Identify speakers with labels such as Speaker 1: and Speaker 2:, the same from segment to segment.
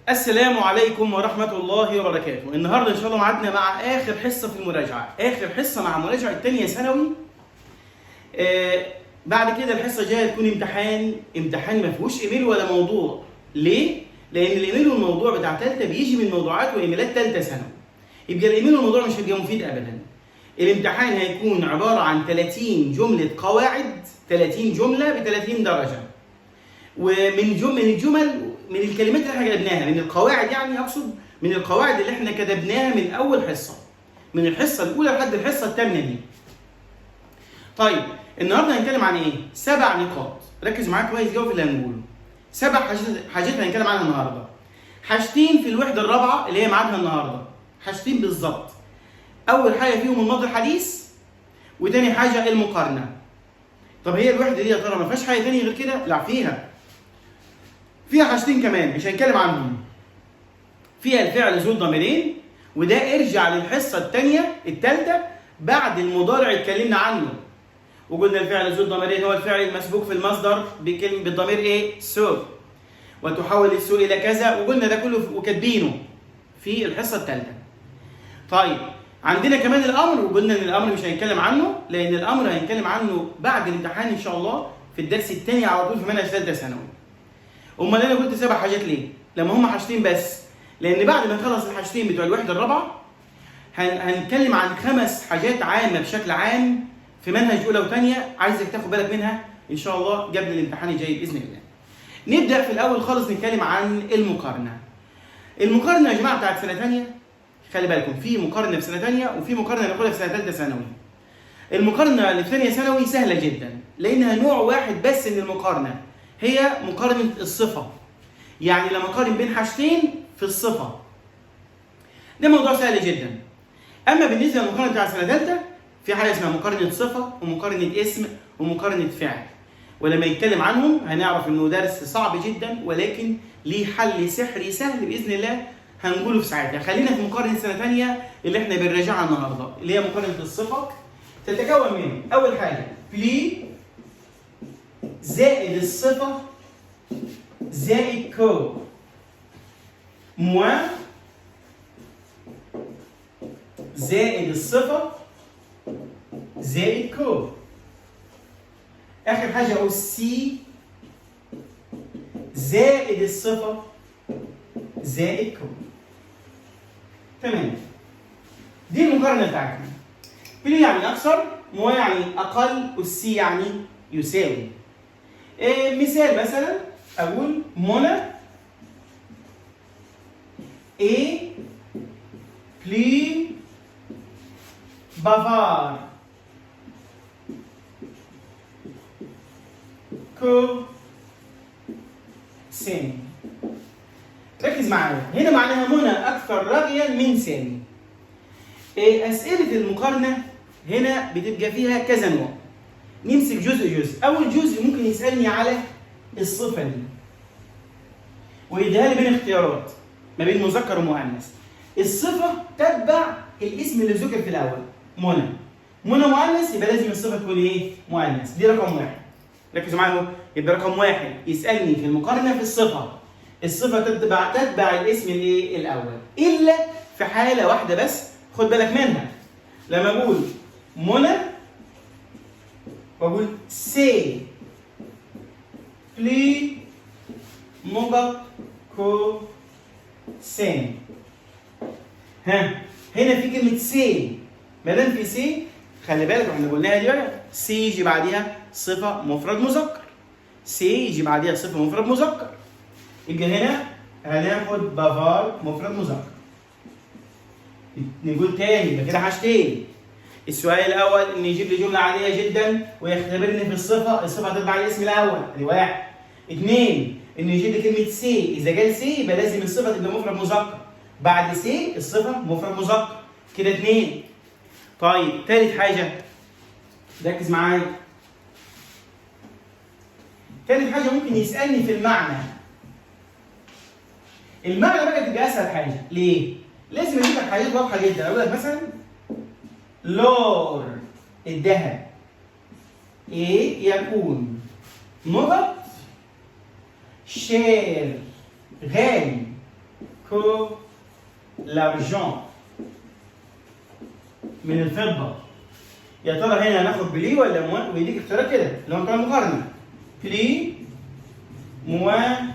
Speaker 1: السلام عليكم ورحمة الله وبركاته. النهارده إن شاء الله معادنا مع آخر حصة في المراجعة، آخر حصة مع مراجعة تانية ثانوي. بعد كده الحصة الجاية تكون امتحان ما فيهوش إيميل ولا موضوع. ليه؟ لأن الإيميل والموضوع بتاع تالتة بيجي من موضوعات وإيميلات تالتة ثانوي. يبقى الإيميل والموضوع مش هيبقى مفيد أبدا. الامتحان هيكون عبارة عن 30 جملة قواعد، 30 جملة ب 30 درجة. ومن الجمل من الكلمات اللي احنا كتبناها، من القواعد، يعني اقصد من القواعد اللي احنا كتبناها من اول حصه، من الحصه الاولى لحد الحصه الثامنه دي. طيب النهارده هنتكلم عن ايه؟ 7 نقاط، ركز معايا كويس جوه في اللي هنقوله. 7 حاجات هنتكلم عنها النهارده. حاجتين في الوحده الرابعه اللي هي ميعادها النهارده، حاجتين بالظبط. اول حاجه فيهم الماضي الحديث، وتاني حاجه المقارنه. طب هي الوحده دي يا ترى ما فيهاش حاجه ثانيه غير كده؟ لا، فيها حاجتين كمان مش هنتكلم عنهم. فيها الفعل ذو الضميرين، وده ارجع للحصه الثالثه بعد المضارع اتكلمنا عنه، وقلنا الفعل ذو الضميرين هو الفعل المسبوق في المصدر بالضمير ايه؟ سو، وتحول السو الى كذا، وقلنا ده كله وكاتبينه في الحصه الثالثه. طيب عندنا كمان الامر، وقلنا ان الامر مش هنتكلم عنه لان الامر هنتكلم عنه بعد الامتحان ان شاء الله في الدرس الثاني على طول في منهج ثالثه ثانوي. امال انا قلت 7 حاجات ليه؟ لما هم حاجتين بس، لان بعد ما نخلص الحاجتين بتوع الوحده الرابعه هنتكلم عن 5 حاجات عامه بشكل عام في منهج اولى وثانيه، عايزك تاخد بالك منها ان شاء الله قبل الامتحان الجاي باذن الله. نبدا في الاول خالص نتكلم عن المقارنه. المقارنه يا جماعه بتاعت سنه ثانيه، خلي بالكم في مقارنه في سنه ثانيه وفي مقارنه ناخدها في سنه ثالثه ثانوي. المقارنه اللي في ثانيه ثانوي سهله جدا لانها نوع واحد بس من المقارنه، هي مقارنة الصفة. يعني لما اقارن بين حاجتين في الصفة، ده موضوع سهل جدا. اما بالنسبة للمقارنة بتاع سنة ثالثة، في حاجة اسمها مقارنة صفة ومقارنة اسم ومقارنة فعل، ولما يتكلم عنهم هنعرف انه درس صعب جدا ولكن ليه حل سحري سهل باذن الله هنقوله في ساعتها. خلينا في مقارنة سنة ثانية اللي احنا بنراجعها النهارده، اللي هي مقارنة الصفة. تتكون من اول حاجة بلي زائد الصفة زائد كو موان زائد الصفة زائد كو. آخر حاجة أوسي زائد الصفة زائد كو. تمام، دي المقارنة بتاعتنا. بلي يعني أكثر، موان يعني أقل، أوسي يعني يساوي. مثال مثلا اقول منى اي بلي بافار كو سامي. ركز معايا، هنا معناها منى اكثر رغيا من سامي. اسئله المقارنه هنا بتبقى فيها كذا نوع. نمسك جزء. اول جزء ممكن يسالني على الصفه دي ويديها لي بين اختيارات ما بين مذكر ومؤنث. الصفه تتبع الاسم اللي ذكر في الاول. منى مؤنث، يبقى لازم الصفه تكون ايه؟ مؤنث. دي رقم 1. ركزوا معايا اهو. يبقى رقم 1 يسالني في المقارنه في الصفه تتبع الاسم الايه؟ الاول، الا في حاله واحده بس خد بالك منها. لما اقول منى واقول سي بلي نقط كو سين. هنا في كلمة سي، ما دام في سي خلي بالك احنا قلناها دي بقى، سي يجي بعديها صفة مفرد مذكر. سي يجي بعديها صفة مفرد مذكر. يبقى هنا هناخد بافار مفرد مذكر. نقول تاني، يبقى كده حاجتين. السؤال الاول ان يجيب لي جمله عاديه جدا ويختبرني في الصفه تتبع الاسم الاول، ادي 1. 2 ان يجيب لي كلمه سي، اذا جال سي يبقى لازم الصفه تبقى مفرد مذكر، بعد سي الصفه مفرد مذكر، كده 2. طيب ثالث حاجه ركز معايا. ثالث حاجه ممكن يسالني في المعنى. المعنى بقى تبقى اسهل حاجه، ليه؟ لازم اجيب لك حاجات واضحه جدا. اقول لك مثلا لور الذهب ايه يكون نقط شير غالي كو لارجون من الفضة. يا ترى هنا هناخد بلي ولا موان؟ ويديك اختيارات كده اللي هو بتاع المقارنة. بلي موان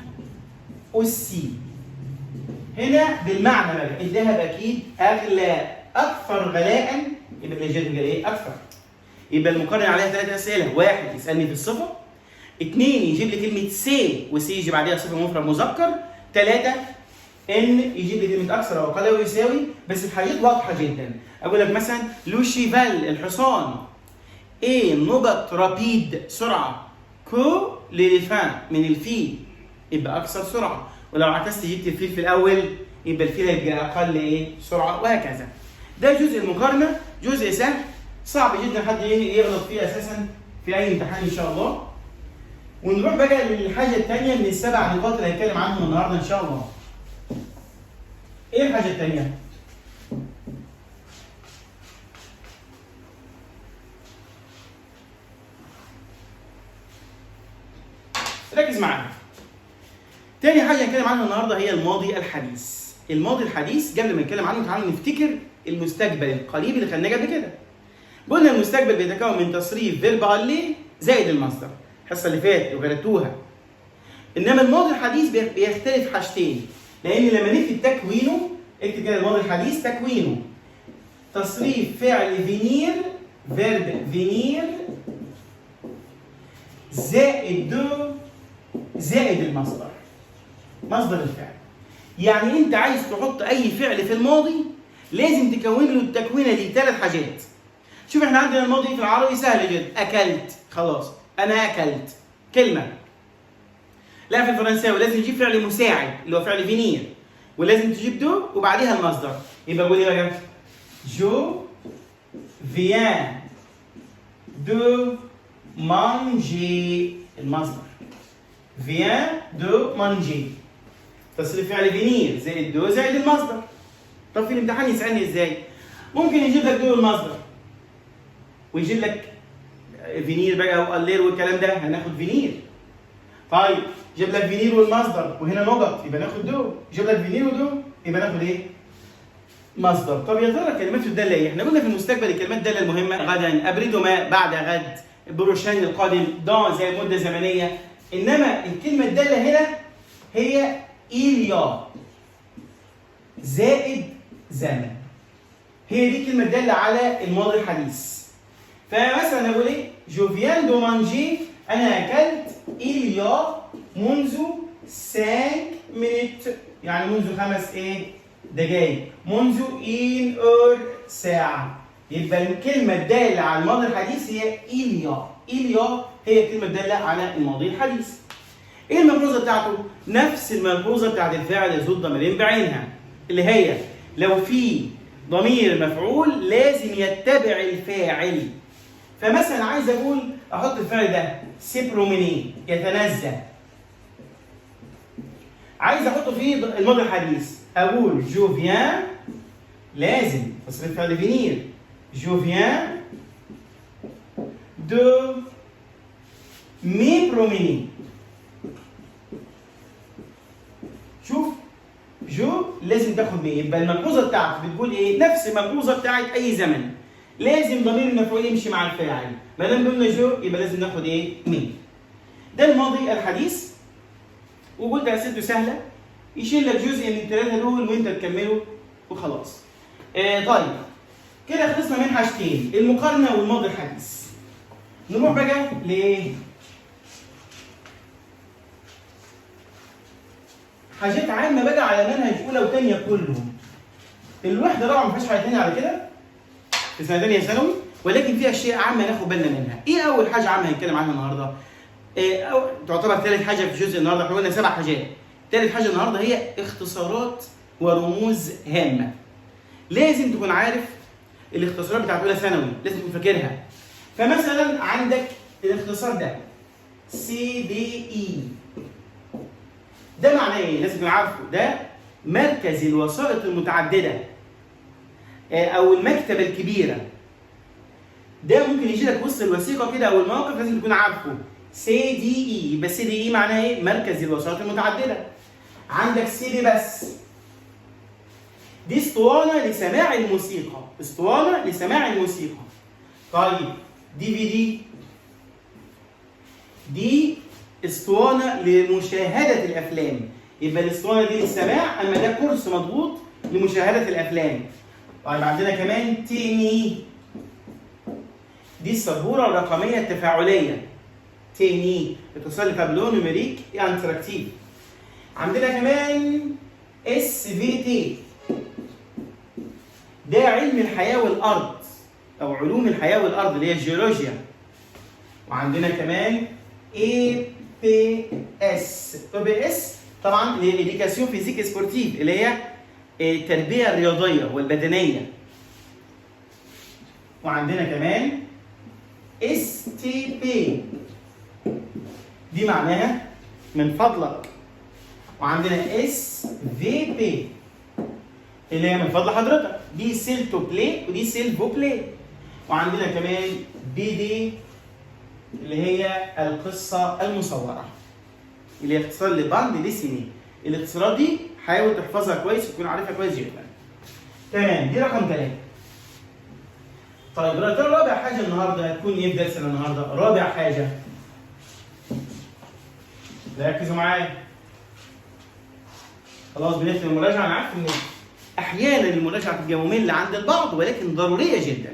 Speaker 1: أوسي. هنا بالمعنى بقى الذهب أكيد أغلى، أكثر غلاء، يبقى الإجابة تبقى إيه؟ أكثر. يبقى المقارنة عليها 3 أسئلة، واحد يسألني في الصفة، 2 يجيب لي كلمة سي وسي يجي بعديها صفة مفرد مذكر، 3 ان يجيب لي كلمه اكثر او اقل ويساوي، بس الحاجات واضحه جدا. اقول لك مثلا لو شيفال الحصان، ايه نبط رابيد سرعه، كو للفان من الفيل يبقى اكثر سرعه، ولو عكست جبت الفيل في الاول يبقى الفيل هيبقى اقل ايه سرعه، وهكذا. ده جزء المقارنه، جزء سهل صعب جدا حد يغلط فيه اساسا في اي امتحان ان شاء الله. ونروح بقى للحاجه الثانيه من ال7 نقاط اللي هنتكلم عنهم النهارده ان شاء الله. ايه الحاجة التانية؟ ركز معايا. تاني حاجة هنتكلم عنها النهارده هي الماضي الحديث. الماضي الحديث قبل ما نتكلم عنه تعالوا نفتكر المستقبل القريب اللي خدناه قبل كده. قلنا المستقبل بيتكون من تصريف فيرب الي زائد المصدر، الحصة اللي فاتت وكررتوها. انما الماضي الحديث بيختلف حاجتين، لأن لما نكتب تكوينه اكتب كده الماضي الحديث تكوينه تصريف فعل فينير فيرب فينير زائد دو زائد المصدر، مصدر الفعل. يعني انت عايز تحط اي فعل في الماضي لازم تكون له التكوينه دي 3 حاجات. شوف احنا عندنا الماضي في العربي سهل جدا، اكلت خلاص انا اكلت كلمه. لا في الفرنساوي لازم تجيب فعل مساعد اللي هو فعل فينير، ولازم تجيب دو وبعديها المصدر. يبقى قول ايه بقى؟ جو فيان دو مانجي، المصدر فيان دو مانجي، تصريف فعل فينير زائد دو زائد المصدر. طب في الامتحان يسألني ازاي؟ ممكن يجيب لك دو المصدر ويجيب لك فينير بقى وقلير والكلام ده، هناخد فينير. طيب جيب لك فينير والمصدر وهنا نقط يبقى ناخد دو، جيب لك فينير ودو يبقى ناخد ايه؟ مصدر. طب يا ترى كلمات الداله ايه؟ احنا قلنا في المستقبل الكلمات الداله المهمه غدا، ابرد ما بعد غد، بروشان القادم، دون زي مده زمنيه. انما الكلمه الداله هنا هي إيليا زائد زمن، هي دي الكلمه الداله على الماضي الحديث. فمثلا اقول ايه؟ جو فيان دو مانجي، انا اكلت إيليا منذ 5 minutes، يعني منذ 5 دقائق، منذ 1 heure ساعة. يبقى الكلمة الدالة على الماضي الحديث هي إيليا، إيليا هي الكلمة الدالة على الماضي الحديث. إيه الملحوظة بتاعته؟ نفس الملحوظة بتاعت الفعل ذو الضميرين بعينها، اللي هي لو في ضمير مفعول لازم يتبع الفاعل. فمثلا عايز أقول أحط الفعل ده سيبروميني يتنزه، عايز احطه في الماضي الحديث اقول جو فيان، لازم تصريف فعل فينير، جو فيان دو مي بروميني. شوف جو لازم تاخد مي، يبقى الملحوظه بتاعته بتقول ايه؟ نفس الملحوظه بتاعت اي زمن، لازم ضمير المفعول يمشي مع الفاعل. ما دام قلنا جو يبقى لازم ناخد ايه؟ مي. ده الماضي الحديث، وقلت اسئلته سهله، يشيل لك جزء من ال3 دول وانت تكمله وخلاص. طيب كده خلصنا من حاجتين، المقارنه والماضي الحديث. نروح بقى حاجات عامه بقى على منهج اولى وثانيه كلهم. الوحده طبعا ما فيهاش حاجه ثانيه على كده في سنه ثانيه ثانوي، ولكن في اشياء عامه ناخد بالنا منها. ايه اول حاجه عامه هنتكلم عنها النهارده؟ أو تعتبر ثالث حاجه في الجزء النهارده، احنا قلنا 7 حاجات. ثالث حاجه النهارده هي اختصارات ورموز هامه. لازم تكون عارف الاختصارات بتاعت اولى ثانوي، لازم تكون فاكرها. فمثلا عندك الاختصار ده CDE، ده معناه ايه؟ لازم تكون عارفه. ده مركز الوسائط المتعدده او المكتبه الكبيره. ده ممكن يجي لك وسط الوثيقه كده او الموقف، لازم تكون عارفه. CDE، بس CDE معناه ايه؟ مركز الوسائط المتعدده. عندك CD بس، دي اسطوانة لسماع الموسيقى، اسطوانة لسماع الموسيقى. طيب DVD دي اسطوانة لمشاهدة الأفلام، يبقى الاسطوانة دي للسماع، أما ده كورس مضغوط لمشاهدة الأفلام. طيب عندنا كمان TNE دي السبورة الرقمية التفاعلية، TNE اتصال لتابلو نوميريك انتراكتيف. عندنا كمان SVT ده علم الحياة والأرض أو علوم الحياة والأرض اللي هي الجيولوجيا. وعندنا كمان EPS طبعا اللي هي إديكاسيون فيزيك سبورتيف اللي هي التربية الرياضية والبدنية. وعندنا كمان STP دي معناها من فضلك. وعندنا SVP اللي هي من فضل حضرتك، دي سيل تو بلاي ودي سيل فو بلاي. وعندنا كمان BD اللي هي القصة المصورة اللي هي اختصار لباند ديسيني. الاختصارات دي حاول تحفظها كويس وتكون عارفها كويس جدا. تمام، دي رقم 3. طيب رابع حاجة النهارده هتكون ايه في درسنا النهارده؟ رابع حاجة ركزوا معايا. خلاص بنختم المراجعة. أنا عارف إن أحيانا المراجعة بتبقى مملة عند البعض ولكن ضرورية جدا.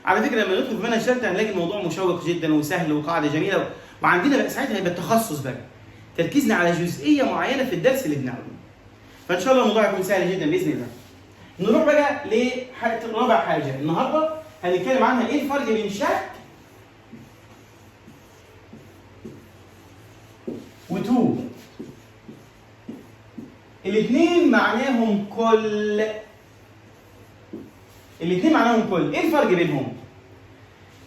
Speaker 1: على فكرة لما ندخل في منهج ثالثة هنلاقي الموضوع مشوق جدا وسهل وقاعدة جميلة، وعندنا بقى ساعتها هيبقى التخصص بقى. تركيزنا على جزئية معينة في الدرس اللي بنعمله. فإن شاء الله الموضوع هيكون سهل جدا بإذن الله. نروح بقى لرابع حاجة النهارده هنتكلم عنها، إيه الفرق بين شك وتو. الاثنين معناهم كل. الاثنين معناهم كل، ايه الفرق بينهم؟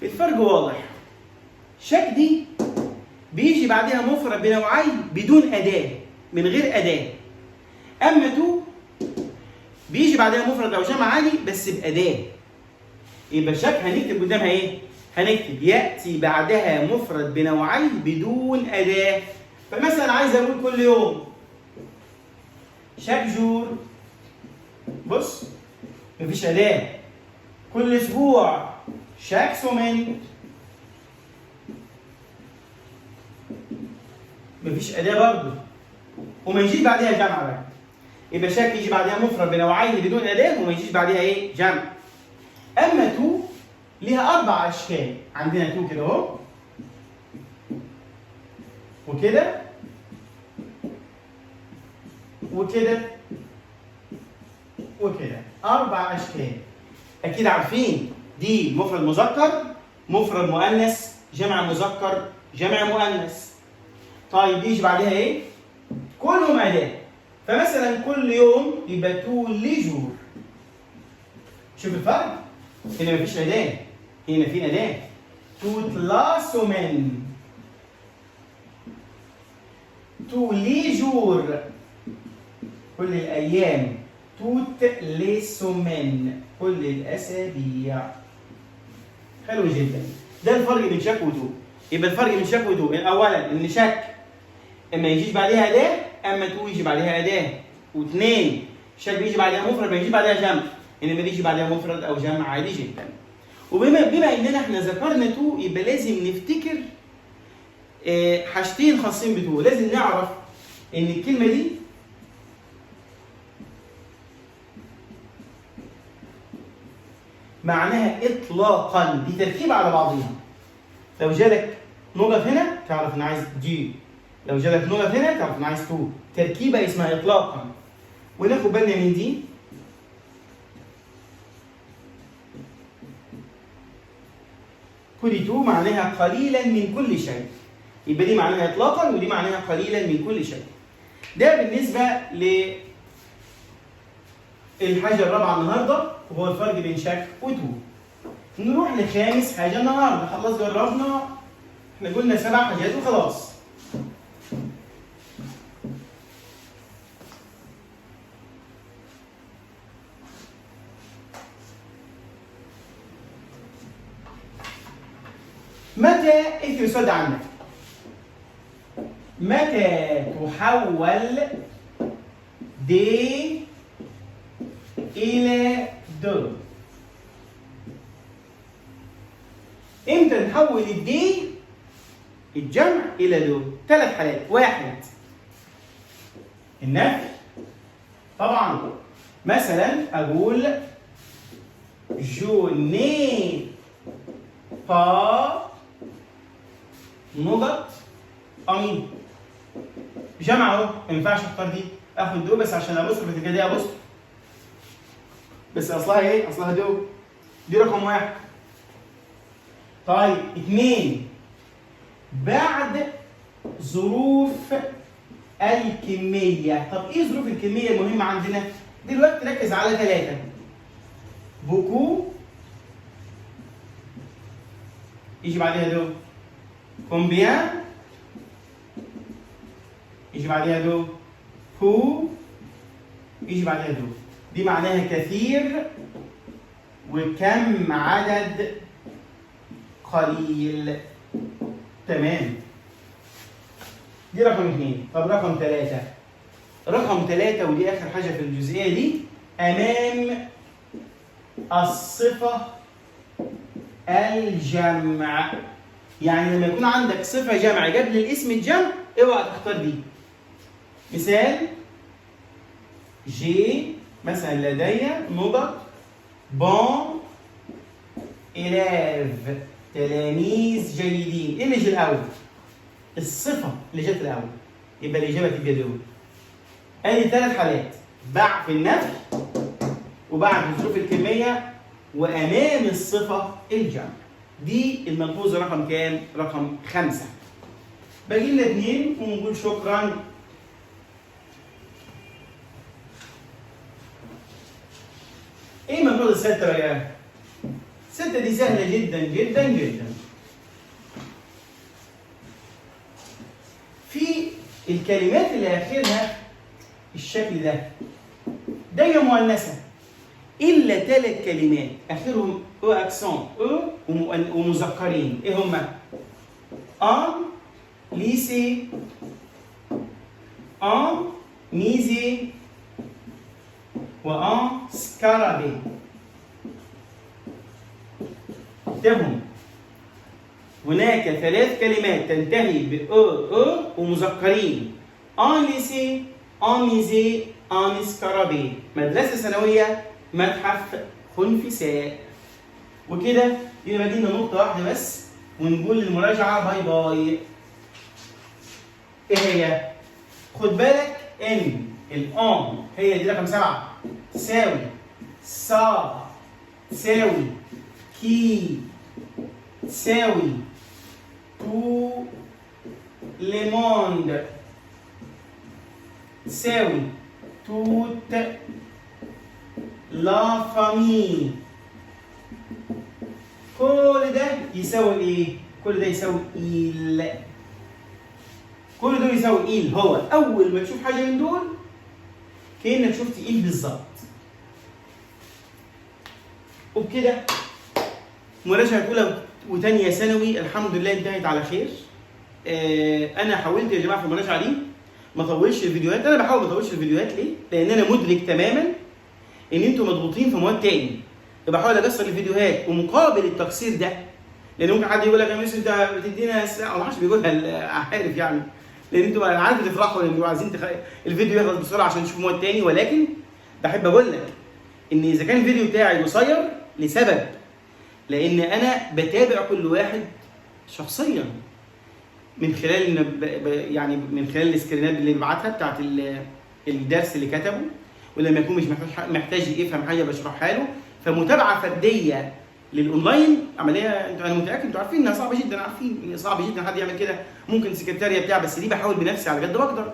Speaker 1: الفرق واضح. شك دي بيجي بعدها مفرد بنوعين بدون أداة، من غير أداة. أما تو بيجي بعدها مفرد أو جمع عادي بس بأداة. يبقى شك هنكتب قدامها ايه؟ هنكتب يأتي بعدها مفرد بنوعين بدون أداة. فمثلا عايز أقول كل يوم شاك جور، بص مفيش أداة. كل أسبوع شاك سومين، مفيش أداة برضه. وما يجيش بعدها جمع بقى. يبقى شاك يجي بعدها مفرد بنوعين بدون أداة وما يجيش بعدها إيه؟ جمع. أما تو ليها 4 أشكال. عندنا تو كده أهو، وكده، وكده، وكده. 4 أشكال. أكيد عارفين دي مفرد مذكر، مفرد مؤنث، جمع مذكر، جمع مؤنث. طيب دي يجي بعدها إيه؟ كلهم أداة. فمثلا كل يوم يبقى تو لي جور. شوف الفرق؟ هنا مفيش أداة، هنا في أداة. توت لا سومين، تو لي جور كل الأيام، توت لي سومين كل الأسابيع. حلو جدا. ده الفرق بين شك وتو. يبقى الفرق بين شك وتو أولا إن شك إما يجيش بعدها أداة، أما تو يجي بعدها أداة. واثنين شك بيجي بعدها مفرد ما يجيش بعدها جمع، إنما بيجي بعدها مفرد أو جمع عادي جدا. وبما إننا إحنا ذكرنا تو يبقى لازم نفتكر حاجتين خاصين بتو. لازم نعرف إن الكلمة دي معناها إطلاقا، دي تركيبة على بعضها. لو جالك نقط هنا تعرف إن عايز جي، لو جالك نقط هنا تعرف إن عايز تو. تركيبة اسمها إطلاقا. وناخد بالنا من دي. كل تو معناها قليلا من كل شيء. يبقى دي معناها إطلاقا ودي معناها قليلا من كل شيء. ده بالنسبة للحاجة الرابعة النهارده وهو الفرق بين شك وتو. نروح لخامس حاجة النهارده. خلاص جربنا، احنا قلنا 7 حاجات وخلاص. متى اكتب السؤال ده عندك. متى تحول دي إلى دو. إمتى نحول الدي الجمع إلى دو؟ 3 حالات. 1 النفي. طبعا مثلا أقول جو ني با نقط أمين. جمع اهو، ما ينفعش اختار دي، اخد دو بس عشان ابصر في دي ابصر. بس اصلها ايه؟ اصلها دو. دي رقم 1. طيب 2 بعد ظروف الكمية. طب ايه ظروف الكمية المهمة عندنا؟ دلوقتي ركز على 3. بوكو يجي بعدها دو. كومبيان يجي بعدها دو. هو يجي بعدها دو. دي معناها كثير وكم عدد قليل. تمام. دي رقم 2. طب رقم 3. رقم 3 ودي آخر حاجة في الجزئية دي، أمام الصفة الجمع. يعني لما يكون عندك صفة جمع قبل الاسم الجمع اوعى تختار دي. مثال جي مثلا لدي نقط بون إلاف تلاميذ جيدين. ايه اللي جه الأول؟ الصفة اللي جت الأول. يبقى الإجابة تبقى دول. ادي 3 حالات، بعد في النفي وبعد ظروف الكمية وأمام الصفة الجمع. دي الملحوظة رقم كام؟ رقم 5. باقي لنا 2 ونقول شكرا. ايه الملحوظة السادسة بقى؟ الستة دي سهلة جدا جدا جدا. في الكلمات اللي اخرها الشكل ده دايما مؤنثة إلا 3 كلمات آخرهم أو أكسون أو ومذكرين. إيه هما؟ أن ليسي، أن ميزي، وأن سكارابي. انتبهوا، هناك 3 كلمات تنتهي بأو ومذكرين. أن ليسي، أن ميزي، أن سكارابي. مدرسة ثانوية، متحف خنفساء. وكده يبقى دي نقطة واحدة بس ونقول للمراجعة باي باي. ايه هي؟ خد بالك ان الان هي دي رقم 7 تساوي صا تساوي كي تساوي تو ليموند تساوي توت لا فامي. كل ده يساوي ايه؟ كل ده يساوي إيل. كل دول يساوي إيل. هو أول ما تشوف حاجة من دول كأنك شفت إيل بالظبط. وبكده مراجعة أولى وثانية ثانوي الحمد لله انتهت على خير. أنا حاولت يا جماعة في المراجعة دي ما اطولش الفيديوهات. أنا بحاول ما اطولش الفيديوهات ليه؟ لأن أنا مدرك تماماً ان انتوا مضغوطين في مواد تاني. بحاول اقصر الفيديوهات ومقابل التقصير ده، لان ممكن حد يقول لك يا ميسي انت بتدينا اسئله او ما حدش بيقولها عارف يعني، لان انتوا انا عارف بتفرحوا ان انتوا عايزين الفيديو يخلص بسرعه عشان تشوفوا مواد تاني، ولكن بحب اقول لك ان اذا كان الفيديو بتاعي قصير لسبب، لان انا بتابع كل واحد شخصيا من خلال يعني من خلال السكرينات اللي ببعتها بتاعت الدرس اللي كتبه، ولما يكون مش محتاج يفهم حاجه بشرحها له. فمتابعه فرديه للاونلاين عمليه انا متاكد انتوا عارفين انها صعبه جدا، عارفين ان صعب جدا حد يعمل كده، ممكن السكرتاريه بتاع، بس دي بحاول بنفسي على قد ما اقدر.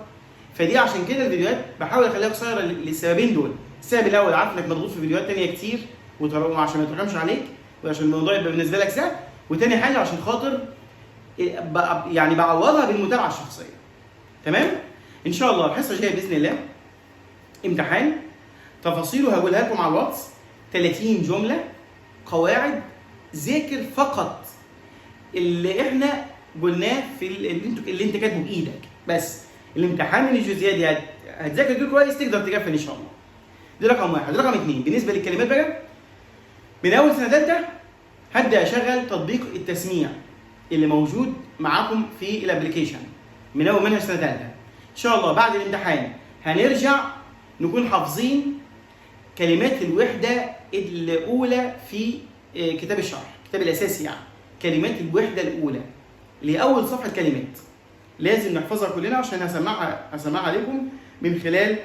Speaker 1: فدي عشان كده الفيديوهات بحاول اخليها قصيره للسببين دول. السبب الاول عارف انك مضغوط في فيديوهات ثانيه كتير وعشان ما يتركمش عليك وعشان الموضوع يبقى بالنسبه لك سهل، وثاني حاجه عشان خاطر يعني بعوضها بالمتابعه الشخصيه. تمام؟ ان شاء الله الحصه الجايه باذن الله امتحان تفاصيله هقولها لكم على الواتس، 30 جمله قواعد ذاكر فقط اللي احنا قلناه في اللي انت كاتبه بايدك. بس الامتحان من الجزئيه دي هتذاكر دول كويس تقدر تقفل ان شاء الله. دي رقم واحد. رقم اثنين، بالنسبه للكلمات بقى، من اول سنه ثالثه هبدا اشغل تطبيق التسميع اللي موجود معاكم في الابلكيشن من اول منهج سنه ثالثه. ان شاء الله بعد الامتحان هنرجع نكون حافظين كلمات الوحده الاولى في كتاب الشرح، الكتاب الاساسي يعني، كلمات الوحده الاولى اللي هي اول صفحه كلمات لازم نحفظها كلنا، عشان هسمعها عليكم من خلال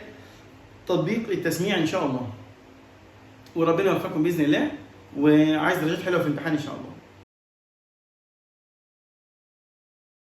Speaker 1: تطبيق التسميع ان شاء الله. وربنا يوفقكم باذن الله، وعايز درجات حلوه في الامتحان ان شاء الله.